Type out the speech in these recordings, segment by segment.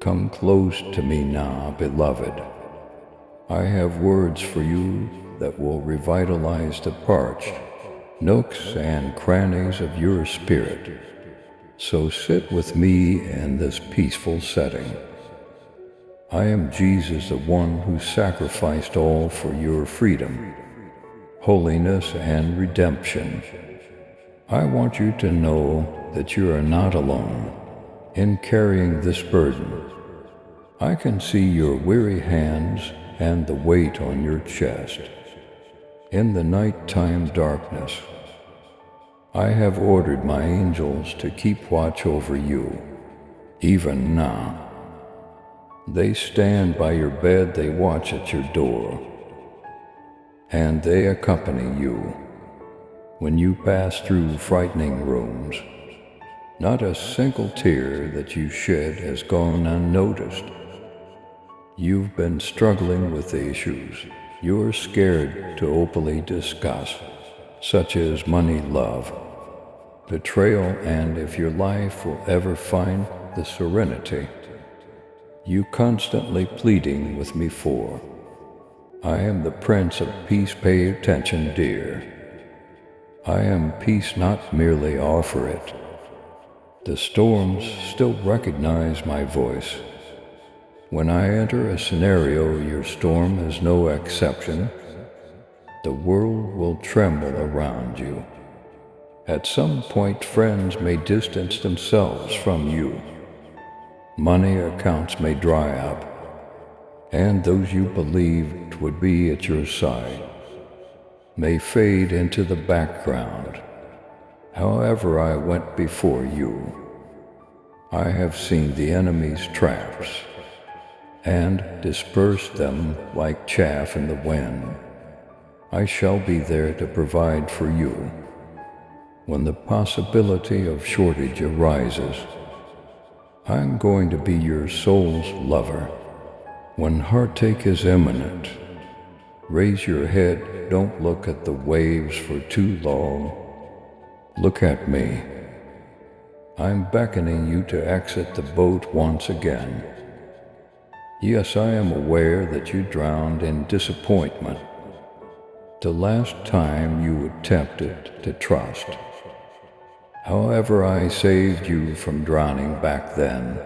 come close to me now, beloved. I have words for you that will revitalize the parched nooks and crannies of your spirit. So sit with me in this peaceful setting. I am Jesus, the one who sacrificed all for your freedom, holiness, and redemption. I want you to know that you are not alone in carrying this burden. I can see your weary hands and the weight on your chest. In the nighttime darkness, I have ordered my angels to keep watch over you, even now. They stand by your bed, they watch at your door, and they accompany you when you pass through frightening rooms. Not a single tear that you shed has gone unnoticed. You've been struggling with issues you're scared to openly discuss, such as money, love, betrayal, and if your life will ever find the serenity you constantly pleading with me for. I am the Prince of Peace. Pay attention, dear. I am peace, not merely offer it. The storms still recognize my voice. When I enter a scenario, your storm is no exception. The world will tremble around you. At some point, friends may distance themselves from you. Money accounts may dry up, and those you believed would be at your side may fade into the background. However, I went before you. I have seen the enemy's traps and dispersed them like chaff in the wind. I shall be there to provide for you. When the possibility of shortage arises, I'm going to be your soul's lover. When heartache is imminent, raise your head, don't look at the waves for too long. Look at me. I'm beckoning you to exit the boat once again. Yes, I am aware that you drowned in disappointment the last time you attempted to trust. However, I saved you from drowning back then,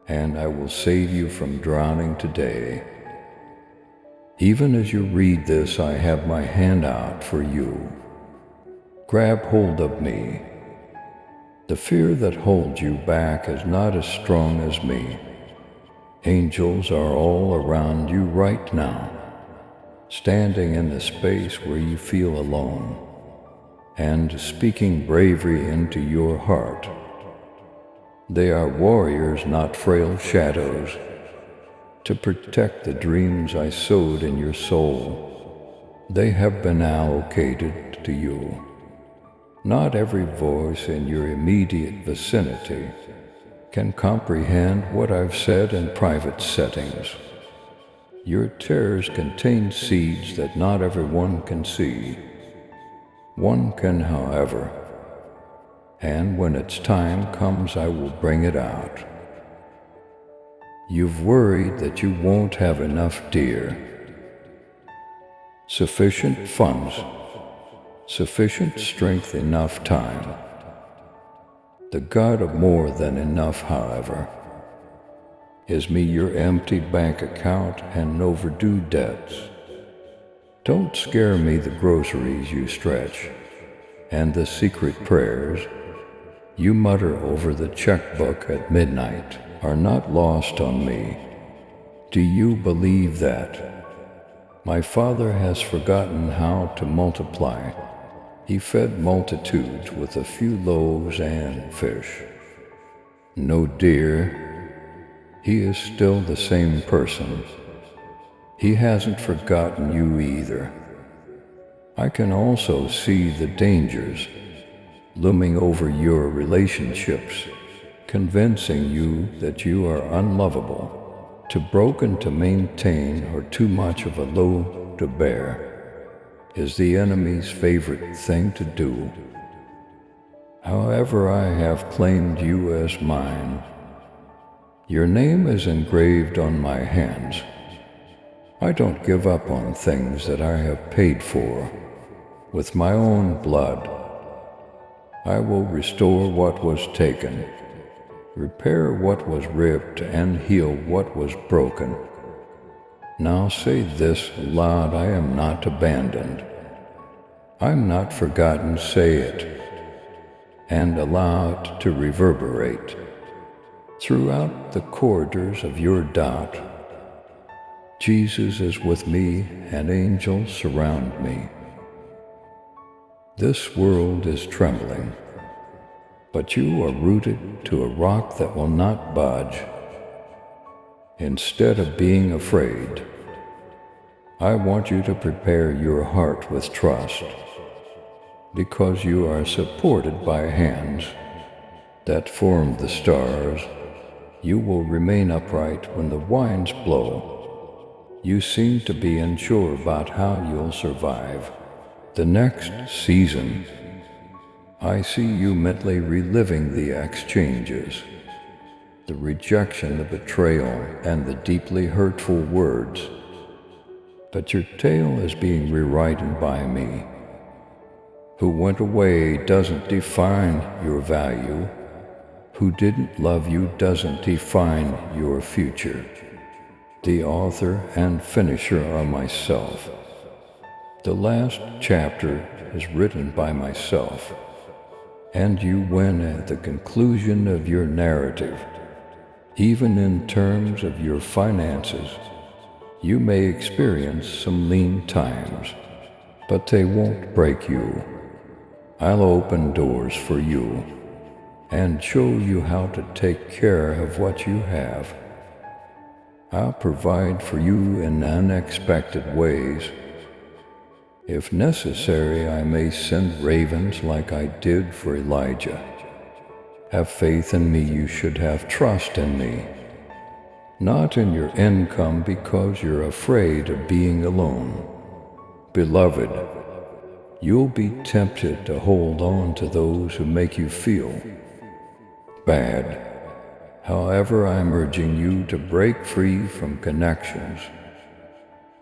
and I will save you from drowning today. Even as you read this, I have my hand out for you. Grab hold of me. The fear that holds you back is not as strong as me. Angels are all around you right now, standing in the space where you feel alone, and speaking bravery into your heart. They are warriors, not frail shadows, to protect the dreams I sowed in your soul. They have been allocated to you. Not every voice in your immediate vicinity can comprehend what I've said in private settings. Your tears contain seeds that not everyone can see. One can, however, and when its time comes, I will bring it out. You've worried that you won't have enough, dear. Sufficient funds, sufficient strength, enough time. The God of more than enough, however, is me, your empty bank account and overdue debts. Don't scare me. The groceries you stretch and the secret prayers you mutter over the checkbook at midnight are not lost on me. Do you believe that? My Father has forgotten how to multiply. He fed multitudes with a few loaves and fish. No, dear, he is still the same person. He hasn't forgotten you either. I can also see the dangers looming over your relationships, convincing you that you are unlovable, too broken to maintain, or too much of a load to bear. Is the enemy's favorite thing to do. However, I have claimed you as mine. Your name is engraved on my hands. I don't give up on things that I have paid for. With my own blood, I will restore what was taken, repair what was ripped, and heal what was broken. Now say this aloud: I am not abandoned. I'm not forgotten. Say it, and allow it to reverberate throughout the corridors of your doubt. Jesus is with me, and angels surround me. This world is trembling, but you are rooted to a rock that will not budge. Instead of being afraid, I want you to prepare your heart with trust, because you are supported by hands that formed the stars. You will remain upright when the winds blow. You seem to be unsure about how you'll survive the next season. I see you mentally reliving the exchanges, the rejection, the betrayal, and the deeply hurtful words. But your tale is being rewritten by me. Who went away doesn't define your value. Who didn't love you doesn't define your future. The author and finisher are myself. The last chapter is written by myself, and you win at the conclusion of your narrative. Even in terms of your finances, you may experience some lean times, but they won't break you. I'll open doors for you and show you how to take care of what you have. I'll provide for you in unexpected ways. If necessary, I may send ravens like I did for Elijah. Have faith in me. You should have trust in me, not in your income, because you're afraid of being alone. Beloved, you'll be tempted to hold on to those who make you feel bad. However, I'm urging you to break free from connections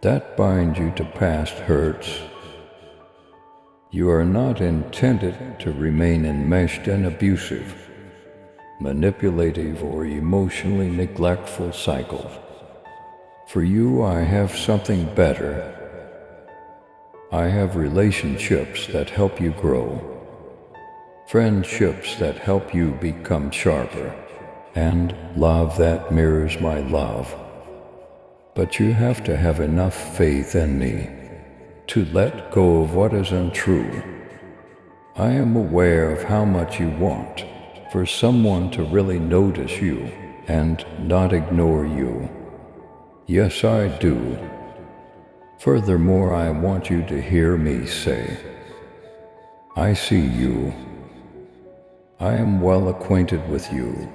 that bind you to past hurts. You are not intended to remain enmeshed in abusive, manipulative, or emotionally neglectful cycles. For you, I have something better. I have relationships that help you grow, friendships that help you become sharper, and love that mirrors my love. But you have to have enough faith in me to let go of what is untrue. I am aware of how much you want for someone to really notice you and not ignore you. Yes, I do. Furthermore, I want you to hear me say, I see you. I am well acquainted with you.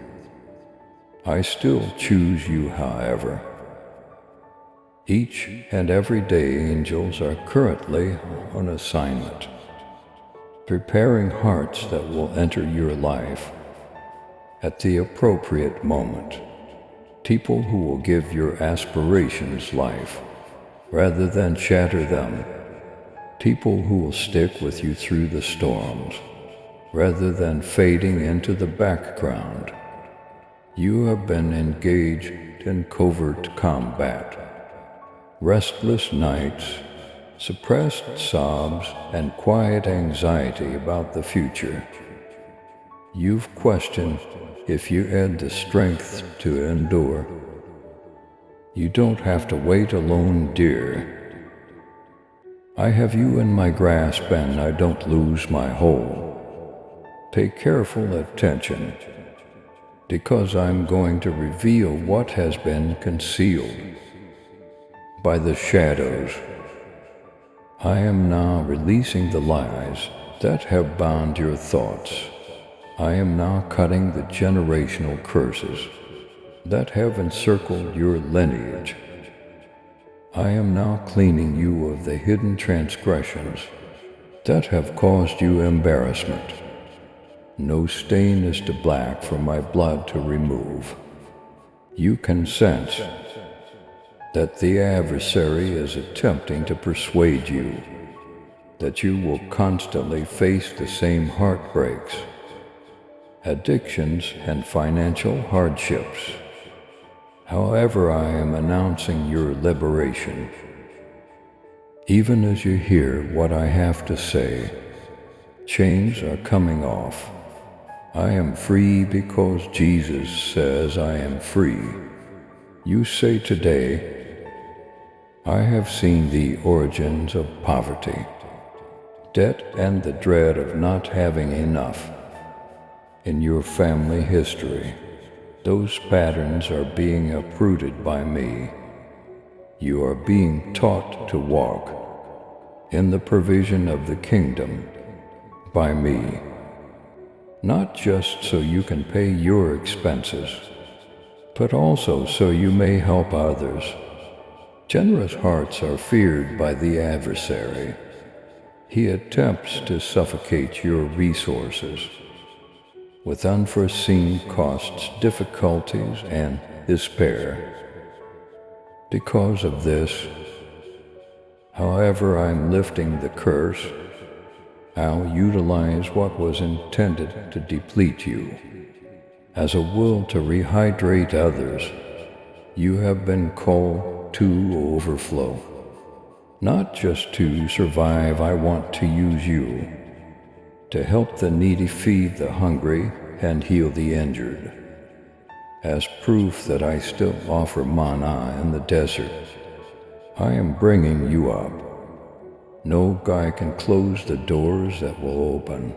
I still choose you, however. Each and every day, angels are currently on assignment, preparing hearts that will enter your life at the appropriate moment. People who will give your aspirations life rather than shatter them. People who will stick with you through the storms rather than fading into the background. You have been engaged in covert combat. Restless nights, suppressed sobs, and quiet anxiety about the future. You've questioned if you had the strength to endure. You don't have to wait alone, dear. I have you in my grasp, and I don't lose my hold. Pay careful attention, because I'm going to reveal what has been concealed by the shadows. I am now releasing the lies that have bound your thoughts. I am now cutting the generational curses that have encircled your lineage. I am now cleaning you of the hidden transgressions that have caused you embarrassment. No stain is too black for my blood to remove. You can sense that the adversary is attempting to persuade you that you will constantly face the same heartbreaks, addictions, and financial hardships. However, I am announcing your liberation. Even as you hear what I have to say, chains are coming off. I am free because Jesus says I am free. You say today, I have seen the origins of poverty, debt, and the dread of not having enough. In your family history, those patterns are being uprooted by me. You are being taught to walk in the provision of the kingdom by me, not just so you can pay your expenses, but also so you may help others. Generous hearts are feared by the adversary. He attempts to suffocate your resources with unforeseen costs, difficulties, and despair. Because of this, however, I'm lifting the curse. I'll utilize what was intended to deplete you as a will to rehydrate others. You have been called to overflow. Not just to survive, I want to use you to help the needy, feed the hungry, and heal the injured. As proof that I still offer manna in the desert, I am bringing you up. No guy can close the doors that will open.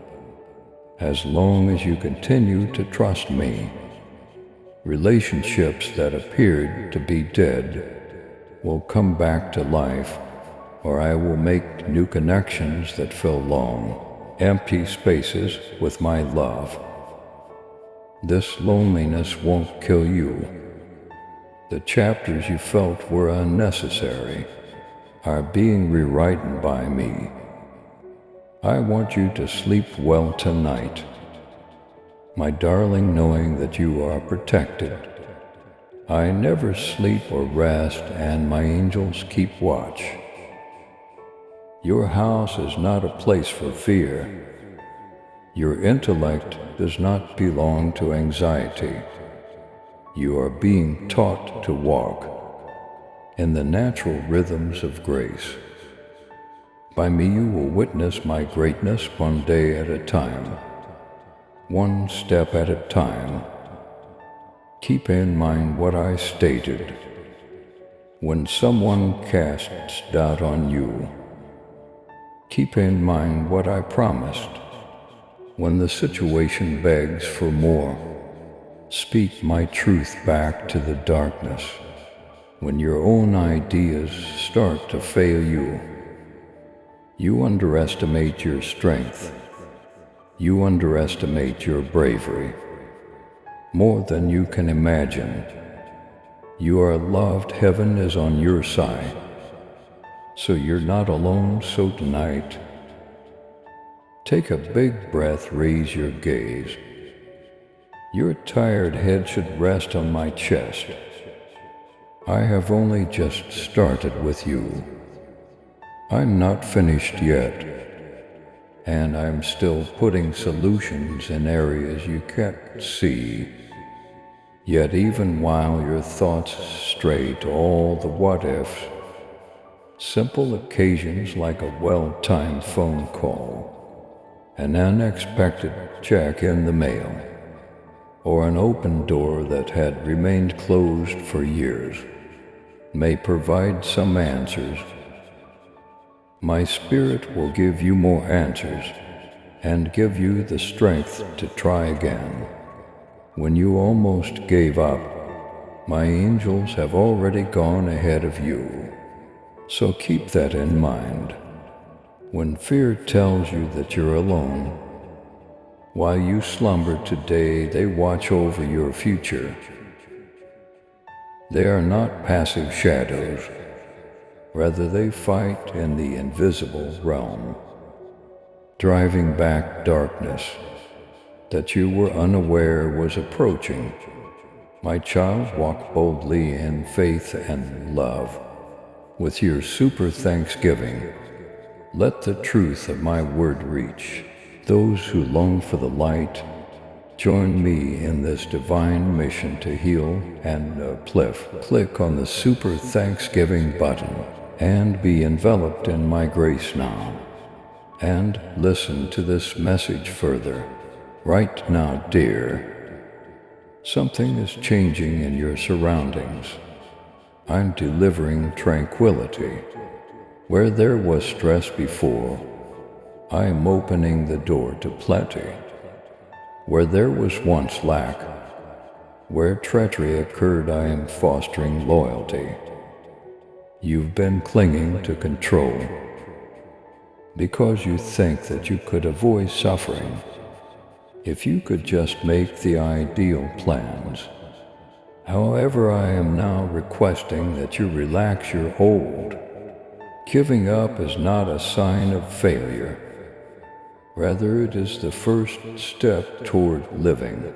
As long as you continue to trust me, relationships that appeared to be dead will come back to life, or I will make new connections that fill long, empty spaces with my love. This loneliness won't kill you. The chapters you felt were unnecessary are being rewritten by me. I want you to sleep well tonight, my darling, knowing that you are protected. I never sleep or rest, and my angels keep watch. Your house is not a place for fear. Your intellect does not belong to anxiety. You are being taught to walk in the natural rhythms of grace. By me you will witness my greatness one day at a time, one step at a time. Keep in mind what I stated. When someone casts doubt on you, keep in mind what I promised. When the situation begs for more, speak my truth back to the darkness. When your own ideas start to fail you, you underestimate your strength. You underestimate your bravery. More than you can imagine. You are loved. Heaven is on your side. So you're not alone. So tonight, take a big breath, raise your gaze. Your tired head should rest on my chest. I have only just started with you. I'm not finished yet, and I'm still putting solutions in areas you can't see. Yet even while your thoughts stray to all the what-ifs, simple occasions like a well-timed phone call, an unexpected check in the mail, or an open door that had remained closed for years, may provide some answers. My Spirit will give you more answers and give you the strength to try again. When you almost gave up, my angels have already gone ahead of you. So keep that in mind. When fear tells you that you're alone, while you slumber today, they watch over your future. They are not passive shadows. Rather, they fight in the invisible realm, driving back darkness that you were unaware was approaching. My child, walk boldly in faith and love. With your super thanksgiving, let the truth of my word reach those who long for the light. Join me in this divine mission to heal and uplift. Click on the super thanksgiving button and be enveloped in my grace now. And listen to this message further. Right now, dear, something is changing in your surroundings. I'm delivering tranquility. Where there was stress before, I am opening the door to plenty. Where there was once lack, where treachery occurred, I am fostering loyalty. You've been clinging to control because you think that you could avoid suffering if you could just make the ideal plans. However, I am now requesting that you relax your hold. Giving up is not a sign of failure. Rather, it is the first step toward living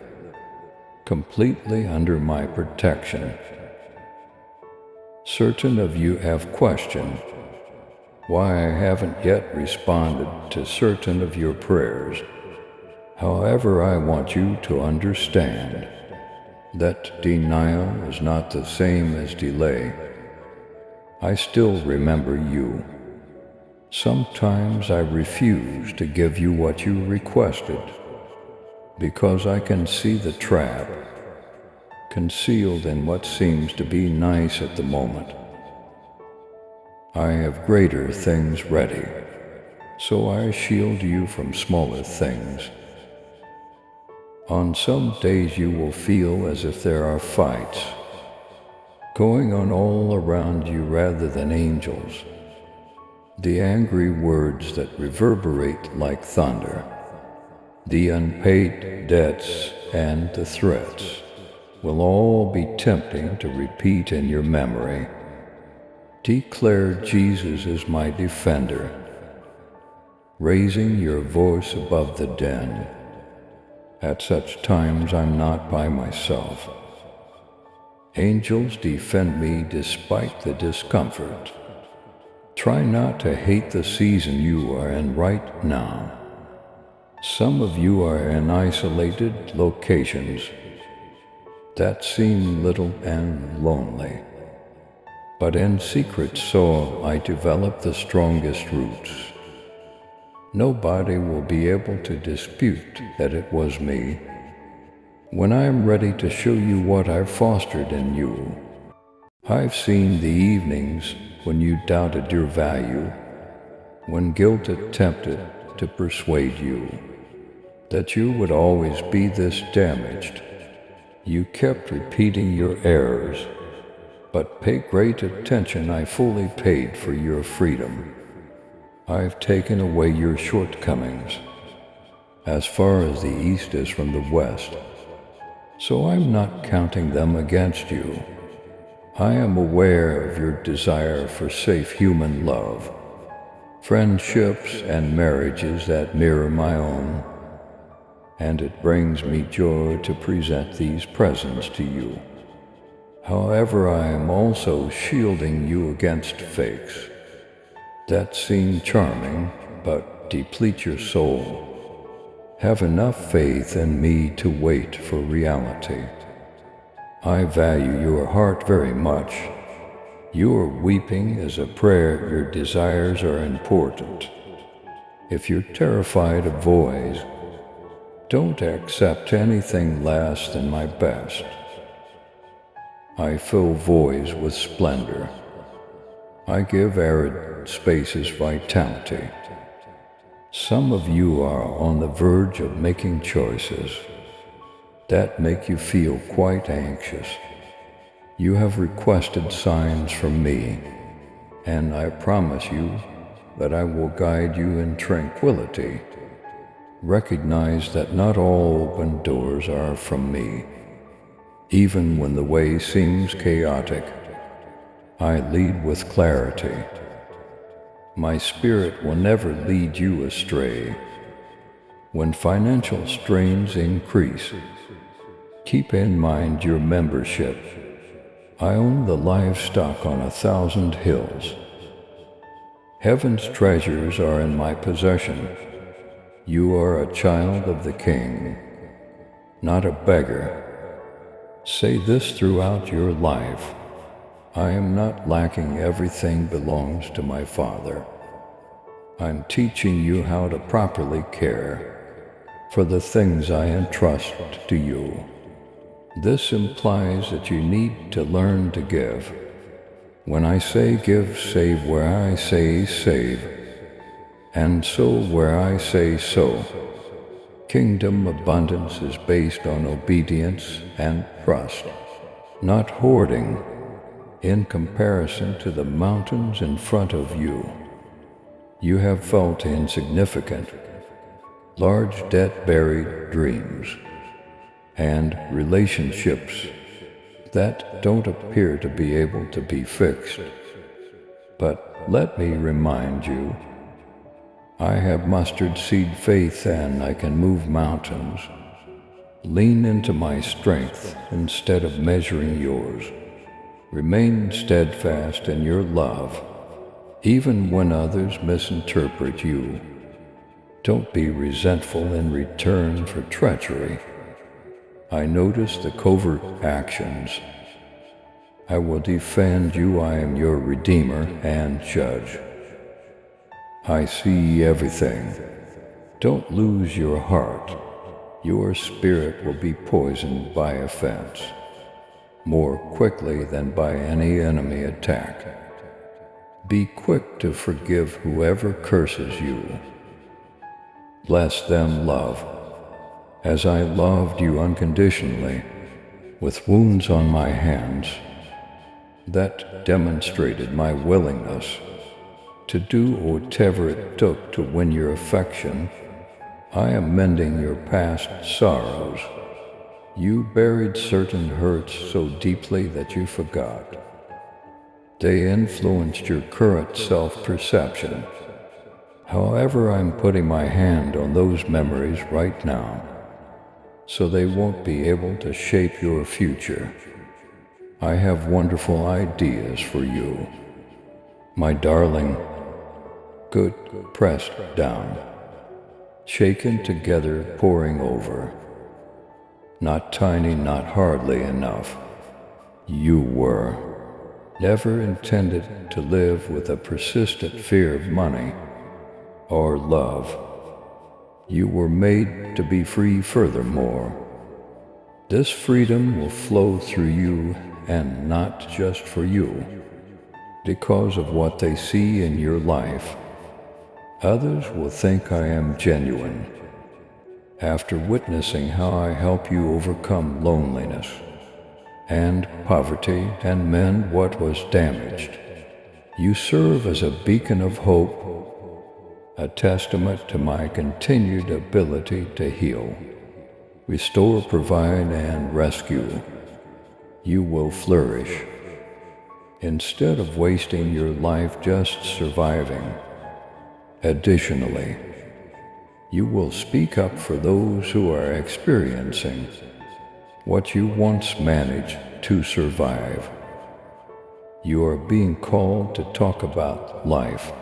completely under my protection. Certain of you have questioned why I haven't yet responded to certain of your prayers. However, I want you to understand that denial is not the same as delay. I still remember you. Sometimes I refuse to give you what you requested because I can see the trap concealed in what seems to be nice at the moment. I have greater things ready, so I shield you from smaller things. On some days you will feel as if there are fights going on all around you rather than angels. The angry words that reverberate like thunder, the unpaid debts and the threats will all be tempting to repeat in your memory. Declare Jesus is my defender, raising your voice above the din. At such times I'm not by myself. Angels defend me despite the discomfort. Try not to hate the season you are in right now. Some of you are in isolated locations that seem little and lonely. But in secret soul I develop the strongest roots. Nobody will be able to dispute that it was me. When I am ready to show you what I've fostered in you, I've seen the evenings when you doubted your value, when guilt attempted to persuade you that you would always be this damaged. You kept repeating your errors, but pay great attention. I fully paid for your freedom. I've taken away your shortcomings as far as the east is from the west, so I'm not counting them against you. I am aware of your desire for safe human love, friendships and marriages that mirror my own, and it brings me joy to present these presents to you. However, I am also shielding you against fakes that seem charming but deplete your soul. Have enough faith in me to wait for reality. I value your heart very much. Your weeping is a prayer. Your desires are important. If you're terrified of voice, don't accept anything less than my best. I fill voids with splendor. I give arid spaces vitality. Some of you are on the verge of making choices that make you feel quite anxious. You have requested signs from me, and I promise you that I will guide you in tranquility. Recognize that not all open doors are from me. Even when the way seems chaotic, I lead with clarity. My spirit will never lead you astray. When financial strains increase, Keep in mind your membership. I own the livestock on 1,000 hills. Heaven's treasures are in my possession. You are a child of the King, not a beggar. Say this throughout your life. I am not lacking. Everything belongs to my Father. I'm teaching you how to properly care for the things I entrust to you. This implies that you need to learn to give. When I say give, save where I say save, and sow where I say sow. Kingdom abundance is based on obedience and trust, not hoarding. In comparison to the mountains in front of you, you have felt insignificant. Large debt-buried dreams and relationships that don't appear to be able to be fixed. But let me remind you, I have mustard seed faith and I can move mountains. Lean into my strength instead of measuring yours. Remain steadfast in your love, even when others misinterpret you. Don't be resentful in return for treachery. I notice the covert actions. I will defend you. I am your Redeemer and Judge. I see everything. Don't lose your heart. Your spirit will be poisoned by offense more quickly than by any enemy attack. Be quick to forgive whoever curses you. Bless them, love, as I loved you unconditionally, with wounds on my hands that demonstrated my willingness to do whatever it took to win your affection. I am mending your past sorrows. You buried certain hurts so deeply that you forgot. They influenced your current self-perception. However, I'm putting my hand on those memories right now, so they won't be able to shape your future. I have wonderful ideas for you, my darling. Good, pressed down, shaken together, pouring over. Not tiny, not hardly enough. You were never intended to live with a persistent fear of money or love. You were made to be free. Furthermore, this freedom will flow through you, and not just for you. Because of what they see in your life, others will think I am genuine. After witnessing how I help you overcome loneliness and poverty and mend what was damaged, you serve as a beacon of hope, a testament to my continued ability to heal, restore, provide, and rescue. You will flourish. Instead of wasting your life just surviving. Additionally, you will speak up for those who are experiencing what you once managed to survive. You are being called to talk about life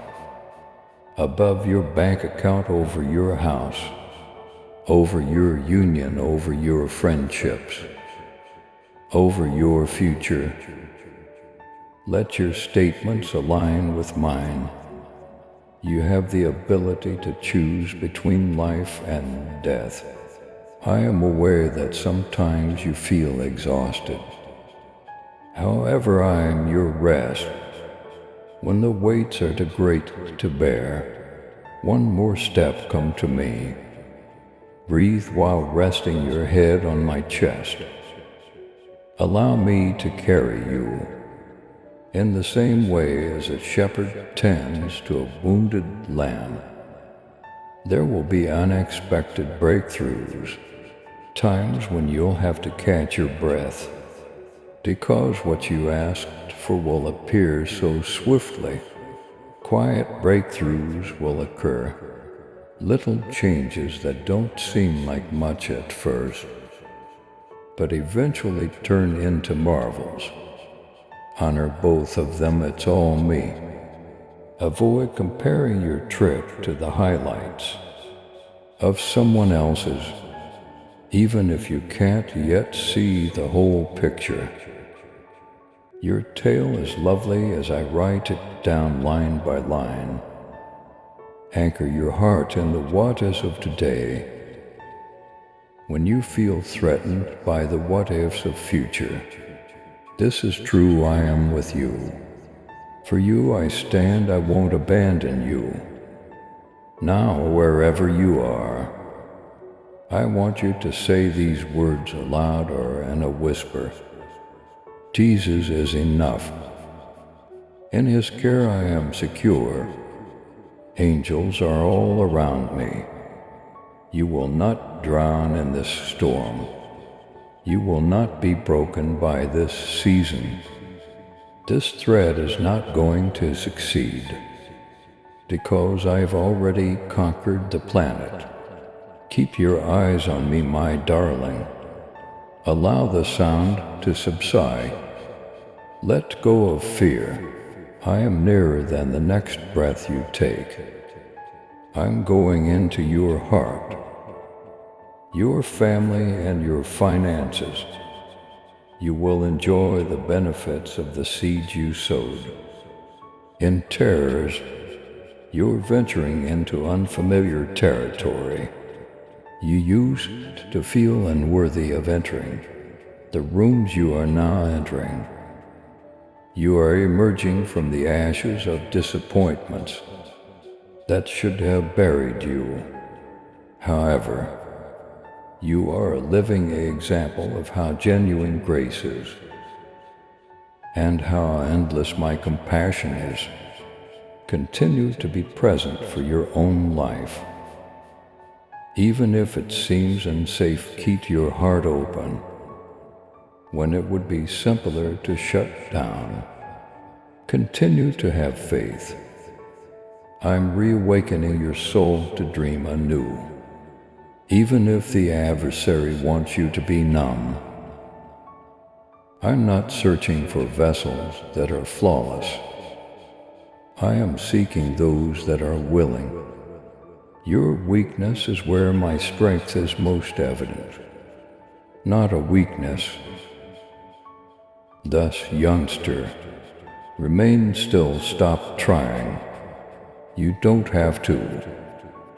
above your bank account, over your house, over your union, over your friendships, over your future. Let your statements align with mine. You have the ability to choose between life and death. I am aware that sometimes you feel exhausted. However, I am your rest. When the weights are too great to bear, one more step, come to me. Breathe while resting your head on my chest. Allow me to carry you. In the same way as a shepherd tends to a wounded lamb, there will be unexpected breakthroughs, times when you'll have to catch your breath, because what you asked for will appear so swiftly. Quiet breakthroughs will occur, little changes that don't seem like much at first. but eventually turn into marvels. Honor both of them, it's all me. Avoid comparing your trip to the highlights of someone else's, even if you can't yet see the whole picture. Your tale is lovely as I write it down line by line. Anchor your heart in the waters of today. When you feel threatened by the what-ifs of future, this is true, I am with you. For you I stand, I won't abandon you. Now, wherever you are, I want you to say these words aloud or in a whisper. Jesus is enough. In His care I am secure. Angels are all around me. You will not drown in this storm. You will not be broken by this season. This thread is not going to succeed, because I've already conquered the planet. Keep your eyes on me, my darling. Allow the sound to subside. Let go of fear. I am nearer than the next breath you take. I'm going into your heart, your family, and your finances. You will enjoy the benefits of the seeds you sowed. In terrors, you're venturing into unfamiliar territory. You used to feel unworthy of entering the rooms you are now entering. You are emerging from the ashes of disappointments that should have buried you. However, you are a living example of how genuine grace is, and how endless my compassion is. Continue to be present for your own life. Even if it seems unsafe, keep your heart open when it would be simpler to shut down. Continue to have faith. I'm reawakening your soul to dream anew. Even if the adversary wants you to be numb, I'm not searching for vessels that are flawless. I am seeking those that are willing. Your weakness is where my strength is most evident, not a weakness. Thus, youngster, remain still, stop trying. You don't have to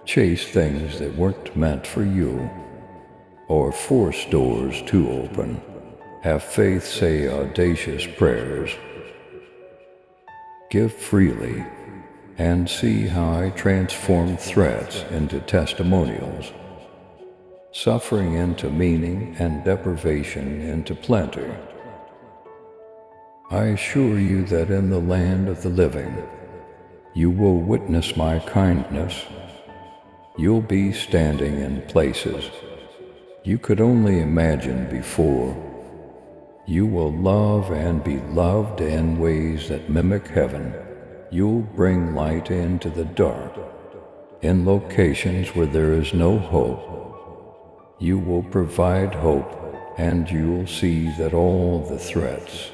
chase things that weren't meant for you, or force doors to open. Have faith, say audacious prayers. Give freely, and see how I transform threats into testimonials, suffering into meaning, and deprivation into plenty. I assure you that in the land of the living, you will witness my kindness. You'll be standing in places you could only imagine before. You will love and be loved in ways that mimic heaven. You'll bring light into the dark, in locations where there is no hope. You will provide hope, and you'll see that all the threats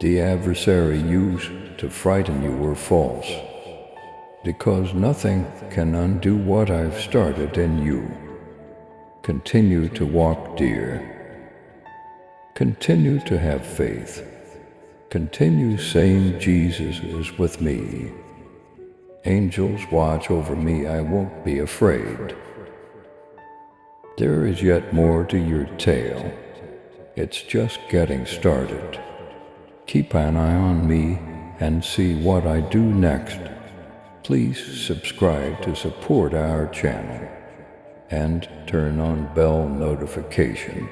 the adversary used to frighten you were false, because nothing can undo what I've started in you. Continue to walk, dear. Continue to have faith. Continue saying Jesus is with me. Angels watch over me, I won't be afraid. There is yet more to your tale. It's just getting started. Keep an eye on me and see what I do next. Please subscribe to support our channel and turn on bell notification.